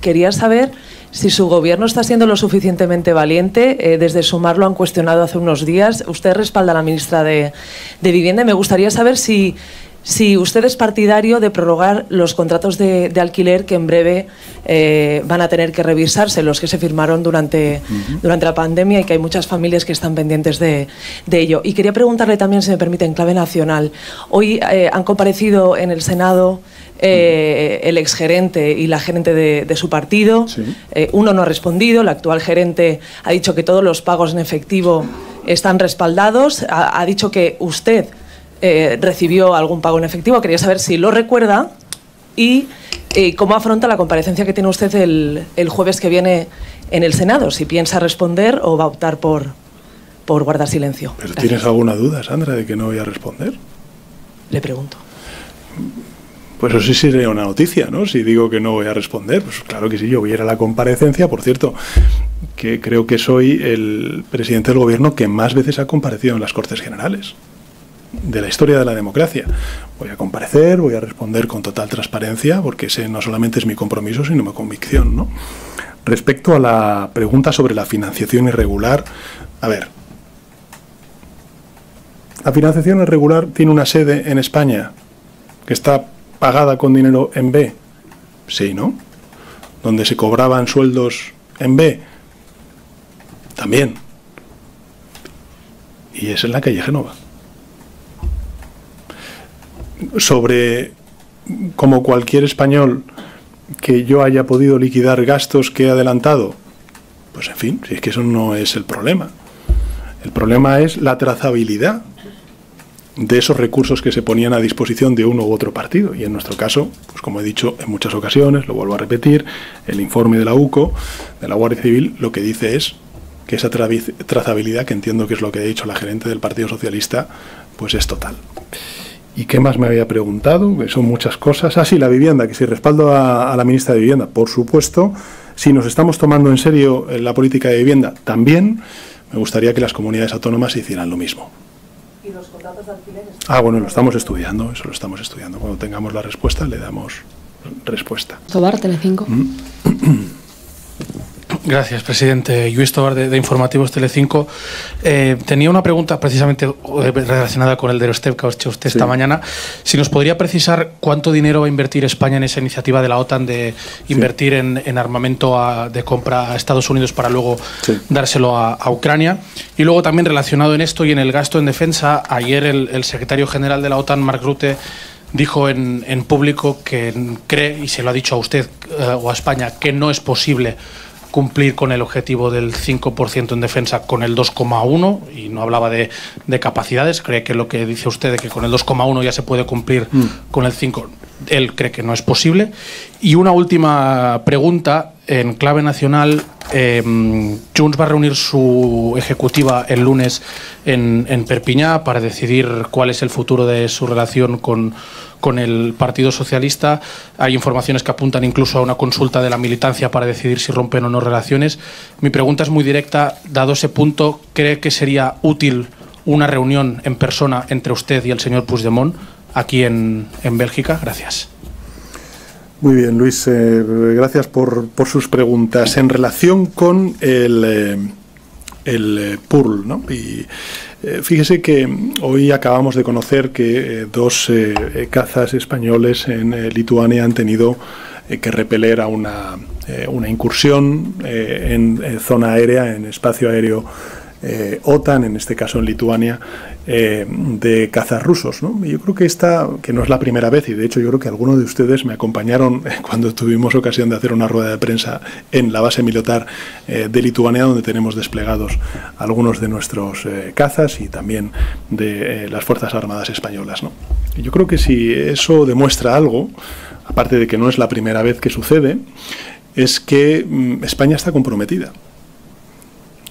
Quería saber si su gobierno está siendo lo suficientemente valiente. Desde Sumar lo han cuestionado hace unos días. Usted respalda a la ministra de Vivienda y me gustaría saber si usted es partidario de prorrogar los contratos de alquiler que en breve van a tener que revisarse, los que se firmaron durante la pandemia, y que hay muchas familias que están pendientes de ello. Y quería preguntarle también, si me permite, en clave nacional. Hoy han comparecido en el Senado el exgerente y la gerente de su partido. Sí. Uno no ha respondido, la actual gerente ha dicho que todos los pagos en efectivo están respaldados, ha dicho que usted recibió algún pago en efectivo. Quería saber si lo recuerda y cómo afronta la comparecencia que tiene usted el jueves que viene en el Senado, si piensa responder o va a optar por guardar silencio. ¿Pero gracias. ¿Tienes alguna duda, Sandra, de que no voy a responder? Le pregunto. Pues eso sí sería una noticia, ¿no? Si digo que no voy a responder, pues claro que sí, yo voy a ir a la comparecencia. Por cierto, que creo que soy el presidente del gobierno que más veces ha comparecido en las Cortes Generales de la historia de la democracia. Voy a comparecer, voy a responder con total transparencia, porque ese no solamente es mi compromiso, sino mi convicción, ¿no? Respecto a la pregunta sobre la financiación irregular, a ver, la financiación irregular tiene una sede en España que está pagada con dinero en B, sí, ¿no? Donde se cobraban sueldos en B, también. Y es en la calle Génova. Sobre, como cualquier español, que yo haya podido liquidar gastos que he adelantado, pues en fin, si es que eso no es el problema. El problema es la trazabilidad de esos recursos que se ponían a disposición de uno u otro partido. Y en nuestro caso, pues como he dicho en muchas ocasiones, lo vuelvo a repetir, el informe de la UCO, de la Guardia Civil, lo que dice es que esa trazabilidad, que entiendo que es lo que ha dicho la gerente del Partido Socialista, pues es total. ¿Y qué más me había preguntado? Que son muchas cosas. Ah, sí, la vivienda, que si respaldo a la ministra de Vivienda, por supuesto. Si nos estamos tomando en serio la política de vivienda, también. Me gustaría que las comunidades autónomas hicieran lo mismo. ¿Y los contratos de alquiler? Bueno, lo estamos estudiando, eso lo estamos estudiando. Cuando tengamos la respuesta, le damos respuesta. Tobar, Telecinco. Gracias, presidente. Lluís Tobar, de Informativos Telecinco. Tenía una pregunta precisamente relacionada con el de Eurostep que ha hecho usted esta mañana. Si nos podría precisar cuánto dinero va a invertir España en esa iniciativa de la OTAN de invertir en armamento de compra a Estados Unidos para luego dárselo a Ucrania. Y luego también relacionado en esto y en el gasto en defensa, ayer el secretario general de la OTAN, Mark Rutte, dijo en público que cree, y se lo ha dicho a usted o a España, que no es posible cumplir con el objetivo del 5% en defensa con el 2,1, y no hablaba de capacidades. Cree que lo que dice usted de que con el 2,1 ya se puede cumplir con el 5, él cree que no es posible. Y una última pregunta, en clave nacional, Junts va a reunir su ejecutiva el lunes en Perpiñá para decidir cuál es el futuro de su relación con el Partido Socialista. Hay informaciones que apuntan incluso a una consulta de la militancia para decidir si rompen o no relaciones. Mi pregunta es muy directa. Dado ese punto, ¿cree que sería útil una reunión en persona entre usted y el señor Puigdemont aquí en Bélgica? Gracias. Muy bien, Luis. Gracias por sus preguntas. En relación con el PURL, ¿no? Y fíjese que hoy acabamos de conocer que dos cazas españoles en Lituania han tenido que repeler a una incursión en zona aérea, en espacio aéreo OTAN, en este caso en Lituania, de cazas rusos, ¿no? Y yo creo que que no es la primera vez, y de hecho yo creo que algunos de ustedes me acompañaron cuando tuvimos ocasión de hacer una rueda de prensa en la base militar de Lituania, donde tenemos desplegados algunos de nuestros cazas y también de las Fuerzas Armadas españolas, ¿no? Y yo creo que si eso demuestra algo, aparte de que no es la primera vez que sucede, es que España está comprometida.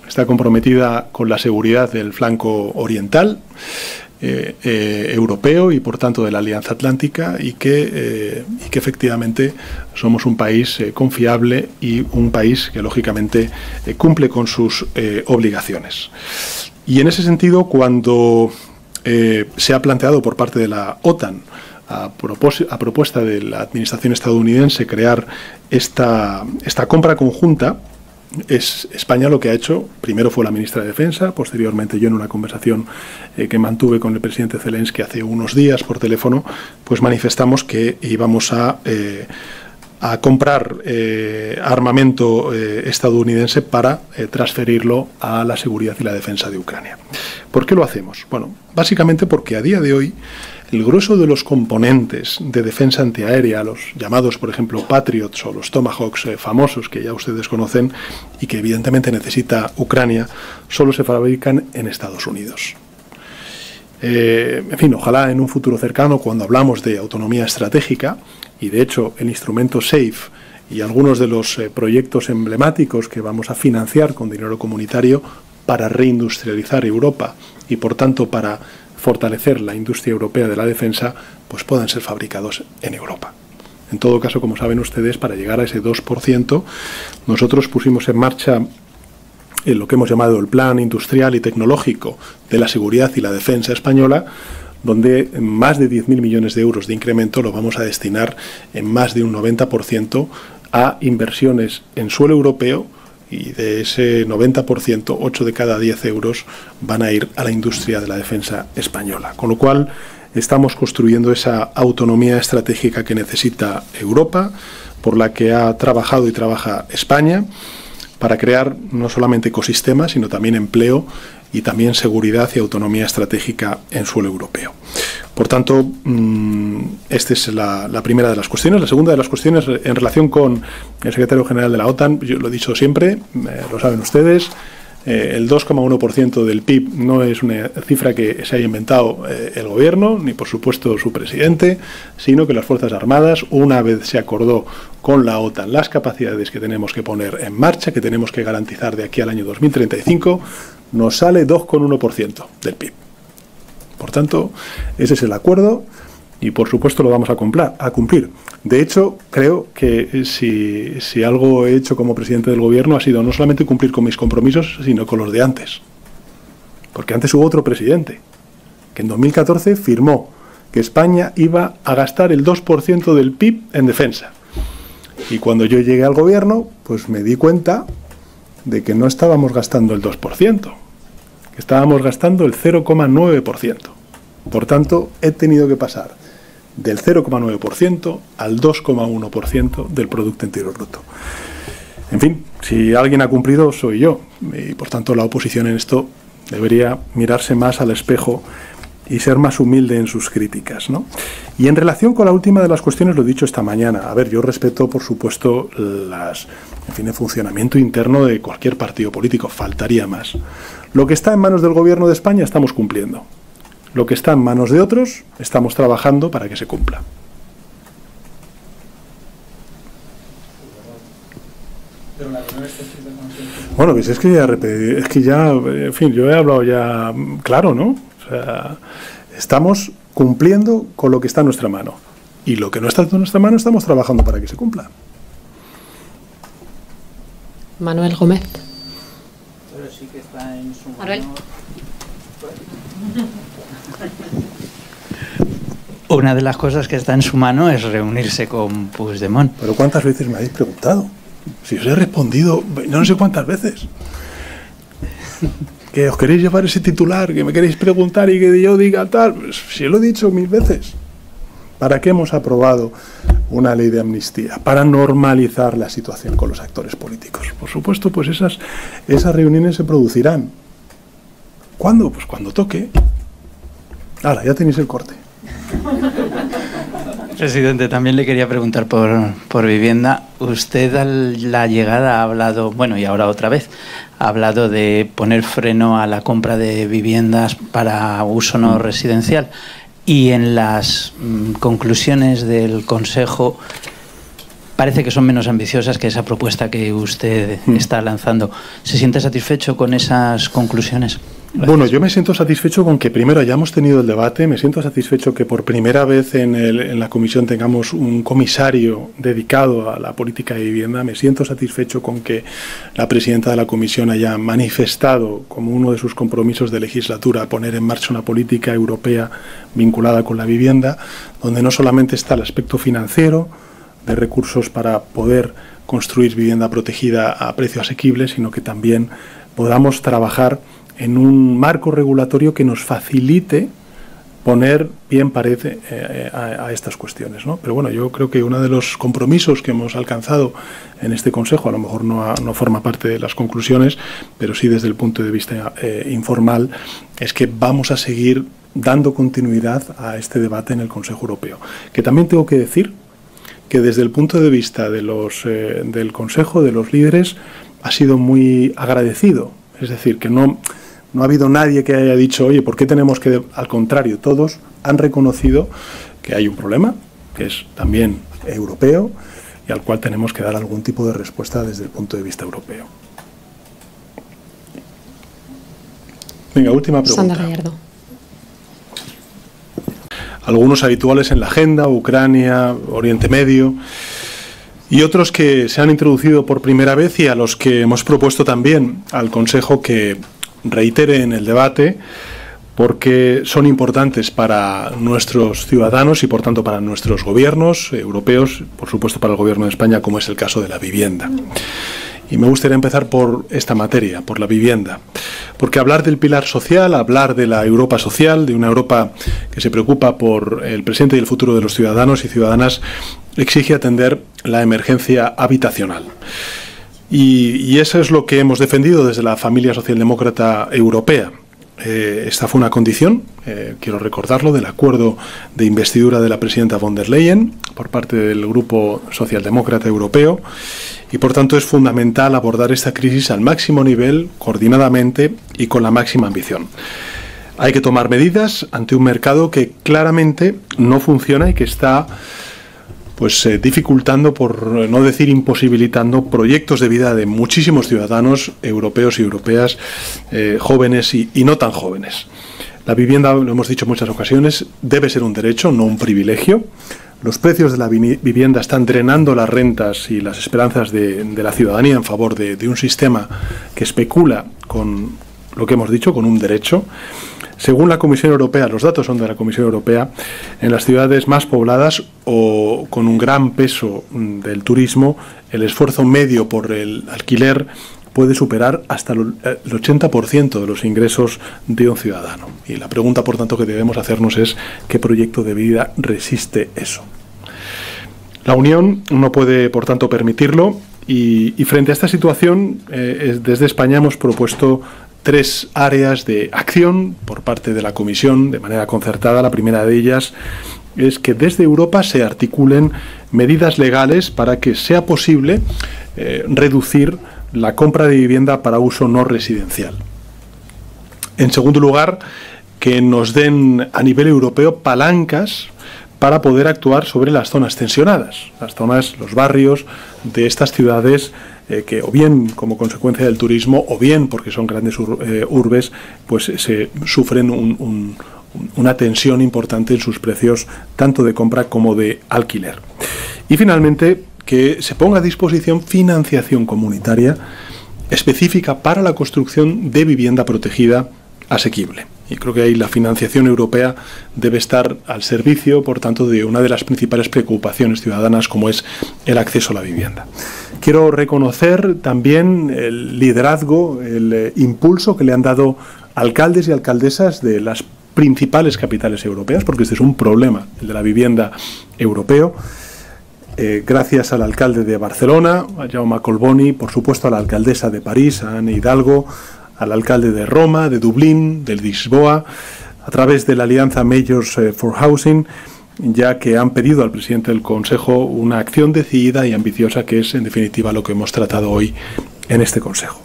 Está comprometida con la seguridad del flanco oriental europeo y por tanto de la Alianza Atlántica, y que efectivamente somos un país confiable y un país que lógicamente cumple con sus obligaciones. Y en ese sentido, cuando se ha planteado por parte de la OTAN a propuesta de la administración estadounidense, crear esta compra conjunta, España lo que ha hecho, primero fue la ministra de Defensa, posteriormente yo en una conversación que mantuve con el presidente Zelensky hace unos días por teléfono, pues manifestamos que íbamos a comprar armamento estadounidense para transferirlo a la seguridad y la defensa de Ucrania. ¿Por qué lo hacemos? Bueno, básicamente porque a día de hoy el grueso de los componentes de defensa antiaérea, los llamados, por ejemplo, Patriots o los Tomahawks famosos, que ya ustedes conocen y que evidentemente necesita Ucrania, solo se fabrican en Estados Unidos. En fin, ojalá en un futuro cercano, cuando hablamos de autonomía estratégica, y de hecho el instrumento SAFE y algunos de los proyectos emblemáticos que vamos a financiar con dinero comunitario para reindustrializar Europa y por tanto para fortalecer la industria europea de la defensa, pues puedan ser fabricados en Europa. En todo caso, como saben ustedes, para llegar a ese 2%, nosotros pusimos en marcha lo que hemos llamado el Plan Industrial y Tecnológico de la Seguridad y la Defensa Española, donde más de 10.000 millones de euros de incremento lo vamos a destinar en más de un 90% a inversiones en suelo europeo, y de ese 90%, 8 de cada 10 euros van a ir a la industria de la defensa española. Con lo cual, estamos construyendo esa autonomía estratégica que necesita Europa, por la que ha trabajado y trabaja España, para crear no solamente ecosistemas, sino también empleo y también seguridad y autonomía estratégica en suelo europeo. Por tanto, esta es la primera de las cuestiones. La segunda de las cuestiones, en relación con el secretario general de la OTAN, yo lo he dicho siempre, lo saben ustedes, el 2,1% del PIB no es una cifra que se haya inventado el gobierno, ni por supuesto su presidente, sino que las Fuerzas Armadas, una vez se acordó con la OTAN las capacidades que tenemos que poner en marcha, que tenemos que garantizar de aquí al año 2035, nos sale 2,1% del PIB. Por tanto, ese es el acuerdo y por supuesto lo vamos a cumplir. De hecho, creo que si algo he hecho como presidente del gobierno ha sido no solamente cumplir con mis compromisos, sino con los de antes. Porque antes hubo otro presidente, que en 2014 firmó que España iba a gastar el 2% del PIB en defensa. Y cuando yo llegué al gobierno, pues me di cuenta de que no estábamos gastando el 2%, que estábamos gastando el 0,9%. Por tanto, he tenido que pasar del 0,9% al 2,1% del Producto Interior Bruto. En fin, si alguien ha cumplido, soy yo. Y por tanto, la oposición en esto debería mirarse más al espejo y ser más humilde en sus críticas, ¿no? Y en relación con la última de las cuestiones, lo he dicho esta mañana. A ver, yo respeto, por supuesto, el funcionamiento interno de cualquier partido político. Faltaría más. Lo que está en manos del Gobierno de España estamos cumpliendo. Lo que está en manos de otros, estamos trabajando para que se cumpla. Bueno, pues es que ya, en fin, yo he hablado ya claro, ¿no? O sea, estamos cumpliendo con lo que está en nuestra mano. Y lo que no está en nuestra mano, estamos trabajando para que se cumpla. Manuel Gómez. Pero sí que está en su Manuel. Una de las cosas que está en su mano es reunirse con Puigdemont. Pero ¿cuántas veces me habéis preguntado? Si os he respondido no sé cuántas veces. Que os queréis llevar ese titular, que me queréis preguntar y que yo diga tal. Pues, si lo he dicho 1000 veces. ¿Para qué hemos aprobado una ley de amnistía? Para normalizar la situación con los actores políticos. Por supuesto, pues esas reuniones se producirán. ¿Cuándo? Pues cuando toque. Ahora, ya tenéis el corte. Presidente, también le quería preguntar por vivienda. Usted a la llegada ha hablado, bueno, y ahora otra vez, ha hablado de poner freno a la compra de viviendas para uso no residencial. Y en las conclusiones del Consejo parece que son menos ambiciosas que esa propuesta que usted está lanzando. ¿Se siente satisfecho con esas conclusiones? Gracias. Bueno, yo me siento satisfecho con que primero hayamos tenido el debate, me siento satisfecho que por primera vez en la comisión tengamos un comisario dedicado a la política de vivienda, me siento satisfecho con que la presidenta de la comisión haya manifestado como uno de sus compromisos de legislatura poner en marcha una política europea vinculada con la vivienda, donde no solamente está el aspecto financiero de recursos para poder construir vivienda protegida a precio asequible, sino que también podamos trabajar en un marco regulatorio que nos facilite poner pie en pared a estas cuestiones, ¿no? Pero bueno, yo creo que uno de los compromisos que hemos alcanzado en este Consejo, a lo mejor no forma parte de las conclusiones, pero sí desde el punto de vista informal, es que vamos a seguir dando continuidad a este debate en el Consejo Europeo. Que también tengo que decir que desde el punto de vista de del Consejo, de los líderes, ha sido muy agradecido. Es decir, que no ha habido nadie que haya dicho, oye, ¿por qué tenemos que...? Al contrario, todos han reconocido que hay un problema, que es también europeo, y al cual tenemos que dar algún tipo de respuesta desde el punto de vista europeo. Venga, última pregunta. Sandra Gallardo. Algunos habituales en la agenda, Ucrania, Oriente Medio, y otros que se han introducido por primera vez y a los que hemos propuesto también al Consejo que reitere en el debate, porque son importantes para nuestros ciudadanos y por tanto para nuestros gobiernos europeos, por supuesto para el Gobierno de España, como es el caso de la vivienda. Y me gustaría empezar por esta materia, por la vivienda, porque hablar del pilar social, hablar de la Europa social, de una Europa que se preocupa por el presente y el futuro de los ciudadanos y ciudadanas, exige atender la emergencia habitacional. Y eso es lo que hemos defendido desde la familia socialdemócrata europea. Esta fue una condición, quiero recordarlo, del acuerdo de investidura de la presidenta von der Leyen por parte del Grupo Socialdemócrata Europeo, y por tanto es fundamental abordar esta crisis al máximo nivel, coordinadamente y con la máxima ambición. Hay que tomar medidas ante un mercado que claramente no funciona y que está dificultando, por no decir imposibilitando, proyectos de vida de muchísimos ciudadanos europeos y europeas, jóvenes y no tan jóvenes. La vivienda, lo hemos dicho en muchas ocasiones, debe ser un derecho, no un privilegio. Los precios de la vivienda están drenando las rentas y las esperanzas de la ciudadanía en favor de un sistema que especula con lo que hemos dicho, con un derecho. Según la Comisión Europea, los datos son de la Comisión Europea, en las ciudades más pobladas o con un gran peso del turismo, el esfuerzo medio por el alquiler puede superar hasta el 80% de los ingresos de un ciudadano. Y la pregunta, por tanto, que debemos hacernos es ¿qué proyecto de vida resiste eso? La Unión no puede, por tanto, permitirlo y frente a esta situación, desde España hemos propuesto 3 áreas de acción por parte de la Comisión de manera concertada. La primera de ellas es que desde Europa se articulen medidas legales para que sea posible reducir la compra de vivienda para uso no residencial. En segundo lugar, que nos den a nivel europeo palancas para poder actuar sobre las zonas tensionadas, las zonas, los barrios de estas ciudades que o bien como consecuencia del turismo o bien porque son grandes urbes, pues se sufren una tensión importante en sus precios tanto de compra como de alquiler. Y finalmente, que se ponga a disposición financiación comunitaria específica para la construcción de vivienda protegida asequible. Y creo que ahí la financiación europea debe estar al servicio, por tanto, de una de las principales preocupaciones ciudadanas, como es el acceso a la vivienda. Quiero reconocer también el liderazgo, el impulso que le han dado alcaldes y alcaldesas de las principales capitales europeas, porque este es un problema, el de la vivienda europeo. Gracias al alcalde de Barcelona, a Jaume Collboni, por supuesto a la alcaldesa de París, a Anne Hidalgo, al alcalde de Roma, de Dublín, de Lisboa, a través de la alianza Mayors for Housing, ya que han pedido al presidente del Consejo una acción decidida y ambiciosa, que es en definitiva lo que hemos tratado hoy en este Consejo.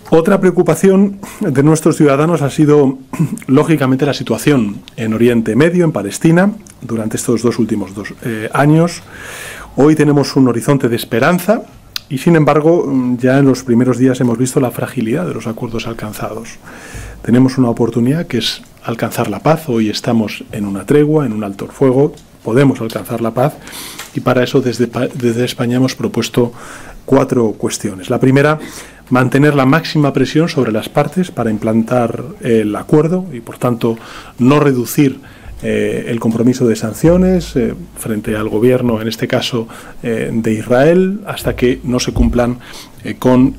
Otra preocupación de nuestros ciudadanos ha sido, lógicamente, la situación en Oriente Medio, en Palestina, durante estos últimos dos años. Hoy tenemos un horizonte de esperanza Y sin embargo, ya en los primeros días hemos visto la fragilidad de los acuerdos alcanzados. Tenemos una oportunidad que es alcanzar la paz. Hoy estamos en una tregua, en un alto el fuego, podemos alcanzar la paz y para eso desde España hemos propuesto 4 cuestiones. La primera, mantener la máxima presión sobre las partes para implantar el acuerdo y, por tanto, no reducir el compromiso de sanciones frente al gobierno, en este caso de Israel, hasta que no se cumplan con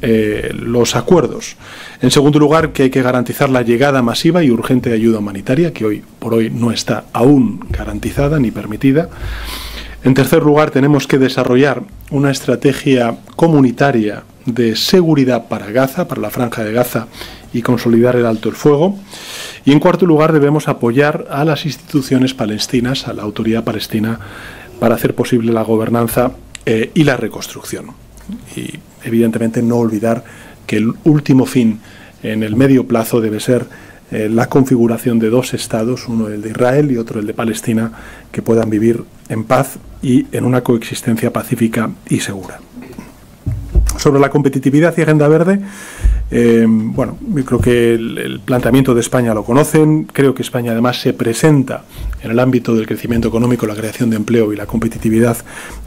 los acuerdos. En segundo lugar, que hay que garantizar la llegada masiva y urgente de ayuda humanitaria, que hoy por hoy no está aún garantizada ni permitida. En tercer lugar, tenemos que desarrollar una estrategia comunitaria de seguridad para Gaza, para la Franja de Gaza, y consolidar el alto el fuego. Y en cuarto lugar, debemos apoyar a las instituciones palestinas, a la autoridad palestina, para hacer posible la gobernanza y la reconstrucción. Y evidentemente no olvidar que el último fin en el medio plazo debe ser la configuración de 2 estados, uno el de Israel y otro el de Palestina, que puedan vivir en paz y en una coexistencia pacífica y segura. Sobre la competitividad y agenda verde, bueno, yo creo que el planteamiento de España lo conocen. Creo que España además se presenta en el ámbito del crecimiento económico, la creación de empleo y la competitividad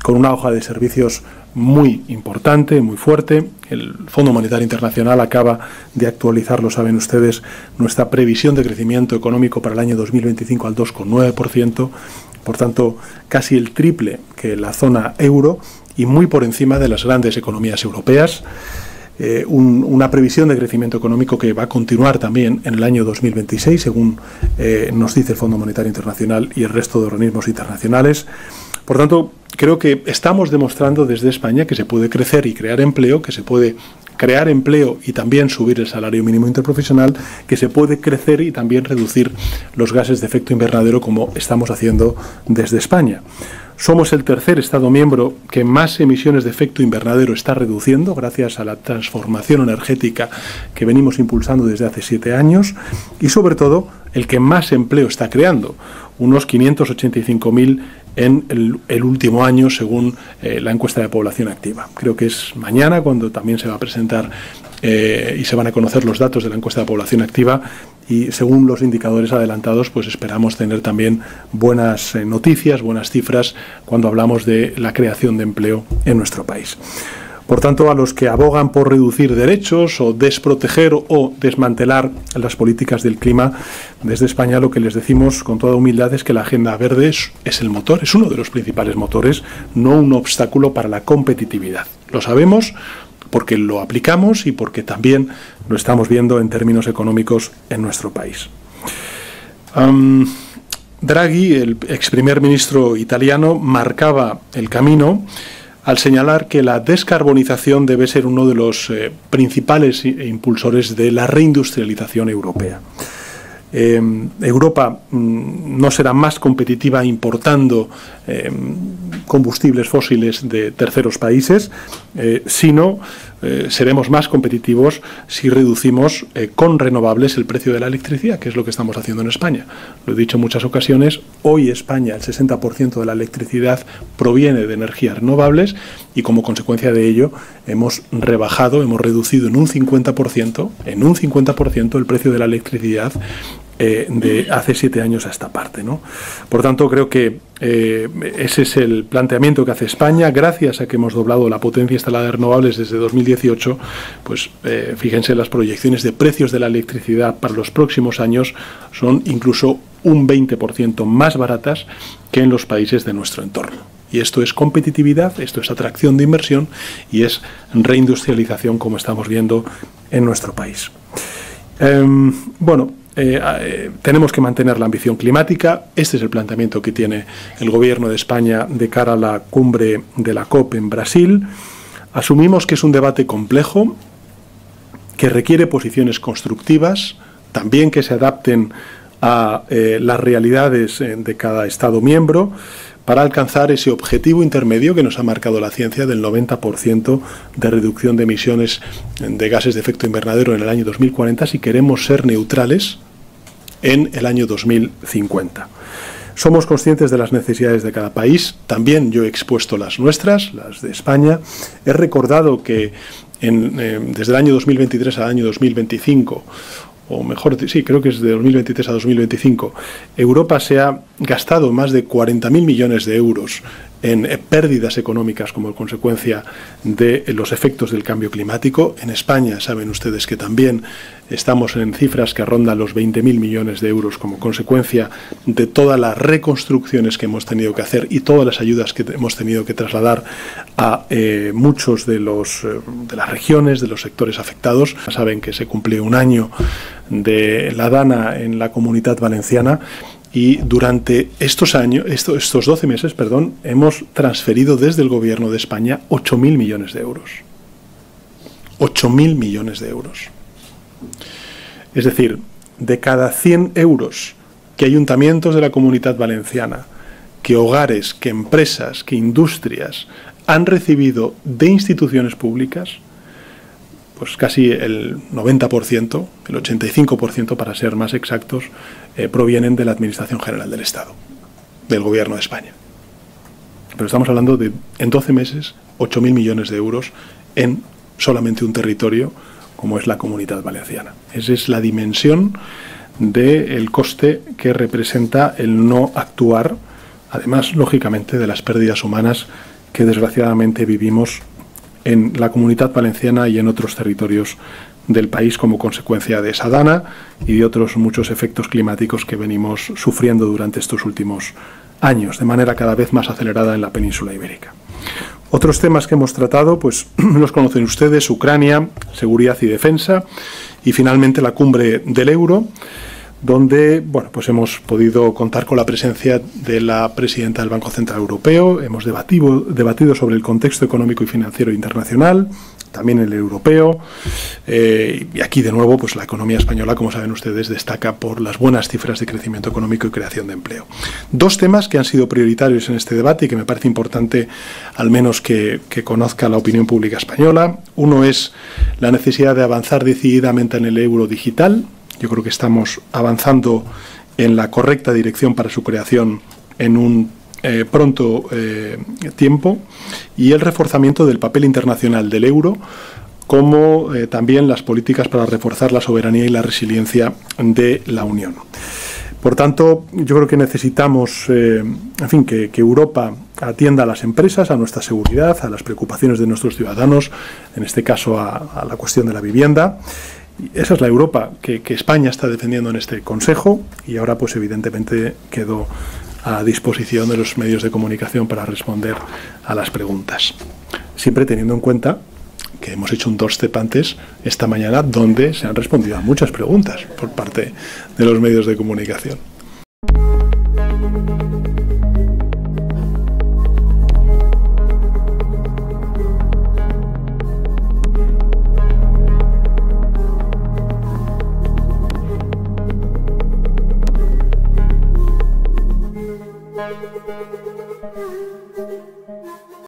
con una hoja de servicios muy importante, muy fuerte. El Fondo Monetario Internacional acaba de actualizar, lo saben ustedes, nuestra previsión de crecimiento económico para el año 2025 al 2,9%, por tanto casi el triple que la zona euro y muy por encima de las grandes economías europeas. Una previsión de crecimiento económico que va a continuar también en el año 2026, según nos dice el Fondo Monetario Internacional y el resto de organismos internacionales. Por tanto, creo que estamos demostrando desde España que se puede crecer y crear empleo, que se puede crear empleo y también subir el salario mínimo interprofesional, que se puede crecer y también reducir los gases de efecto invernadero, como estamos haciendo desde España. Somos el tercer Estado miembro que más emisiones de efecto invernadero está reduciendo gracias a la transformación energética que venimos impulsando desde hace 7 años y, sobre todo, el que más empleo está creando, unos 585.000 en el último año, según la encuesta de población activa. Creo que es mañana cuando también se va a presentar y se van a conocer los datos de la encuesta de población activa y, según los indicadores adelantados, pues esperamos tener también buenas noticias, buenas cifras cuando hablamos de la creación de empleo en nuestro país. Por tanto, a los que abogan por reducir derechos o desproteger o desmantelar las políticas del clima, desde España lo que les decimos con toda humildad es que la agenda verde es el motor, es uno de los principales motores, no un obstáculo para la competitividad. Lo sabemos porque lo aplicamos y porque también lo estamos viendo en términos económicos en nuestro país. Draghi, el ex primer ministro italiano, marcaba el camino al señalar que la descarbonización debe ser uno de los principales impulsores de la reindustrialización europea. Europa no será más competitiva importando combustibles fósiles de terceros países, sino seremos más competitivos si reducimos con renovables el precio de la electricidad, que es lo que estamos haciendo en España. Lo he dicho en muchas ocasiones, hoy España el 60% de la electricidad proviene de energías renovables y como consecuencia de ello hemos reducido en un 50% el precio de la electricidad de hace 7 años a esta parte, ¿no? Por tanto, creo que ese es el planteamiento que hace España. Gracias a que hemos doblado la potencia instalada de renovables desde 2018, pues fíjense, las proyecciones de precios de la electricidad para los próximos años son incluso un 20% más baratas que en los países de nuestro entorno. Y esto es competitividad, esto es atracción de inversión y es reindustrialización, como estamos viendo en nuestro país. Tenemos que mantener la ambición climática. Este es el planteamiento que tiene el Gobierno de España de cara a la cumbre de la COP en Brasil. Asumimos que es un debate complejo, que requiere posiciones constructivas, también que se adapten a las realidades de cada Estado miembro, para alcanzar ese objetivo intermedio que nos ha marcado la ciencia del 90% de reducción de emisiones de gases de efecto invernadero en el año 2040 si queremos ser neutrales en el año 2050. Somos conscientes de las necesidades de cada país. También yo he expuesto las nuestras, las de España. He recordado que desde el año 2023 al año 2025, o mejor, sí, creo que es de 2023 a 2025, Europa se ha gastado más de 40.000 millones de euros en pérdidas económicas como consecuencia de los efectos del cambio climático. En España saben ustedes que también estamos en cifras que rondan los 20.000 millones de euros como consecuencia de todas las reconstrucciones que hemos tenido que hacer y todas las ayudas que hemos tenido que trasladar a muchos de las regiones, de los sectores afectados. Saben que se cumple un año de la Dana en la Comunitat Valenciana. Y durante estos 12 meses, hemos transferido desde el Gobierno de España 8.000 millones de euros. 8.000 millones de euros. Es decir, de cada 100 euros que ayuntamientos de la Comunitat Valenciana, que hogares, que empresas, que industrias han recibido de instituciones públicas, pues casi el 90%, el 85% para ser más exactos, provienen de la Administración General del Estado, del Gobierno de España. Pero estamos hablando de, en 12 meses, 8.000 millones de euros en solamente un territorio como es la Comunitat Valenciana. Esa es la dimensión del coste que representa el no actuar, además, lógicamente, de las pérdidas humanas que desgraciadamente vivimos en la Comunitat Valenciana y en otros territorios del país como consecuencia de esa Dana y de otros muchos efectos climáticos que venimos sufriendo durante estos últimos años, de manera cada vez más acelerada en la península ibérica. Otros temas que hemos tratado, pues los conocen ustedes: Ucrania, seguridad y defensa, y finalmente la cumbre del euro, donde pues hemos podido contar con la presencia de la presidenta del Banco Central Europeo. Hemos debatido sobre el contexto económico y financiero internacional, también el europeo, y aquí de nuevo pues la economía española, como saben ustedes, destaca por las buenas cifras de crecimiento económico y creación de empleo. Dos temas que han sido prioritarios en este debate y que me parece importante al menos que conozca la opinión pública española. Uno es la necesidad de avanzar decididamente en el euro digital. Yo creo que estamos avanzando en la correcta dirección para su creación en un pronto tiempo, y el reforzamiento del papel internacional del euro, como también las políticas para reforzar la soberanía y la resiliencia de la Unión. Por tanto, yo creo que necesitamos que Europa atienda a las empresas, a nuestra seguridad, a las preocupaciones de nuestros ciudadanos, en este caso a la cuestión de la vivienda. Esa es la Europa que España está defendiendo en este Consejo, y ahora pues evidentemente quedo a disposición de los medios de comunicación para responder a las preguntas. Siempre teniendo en cuenta que hemos hecho un doorstep antes esta mañana donde se han respondido a muchas preguntas por parte de los medios de comunicación.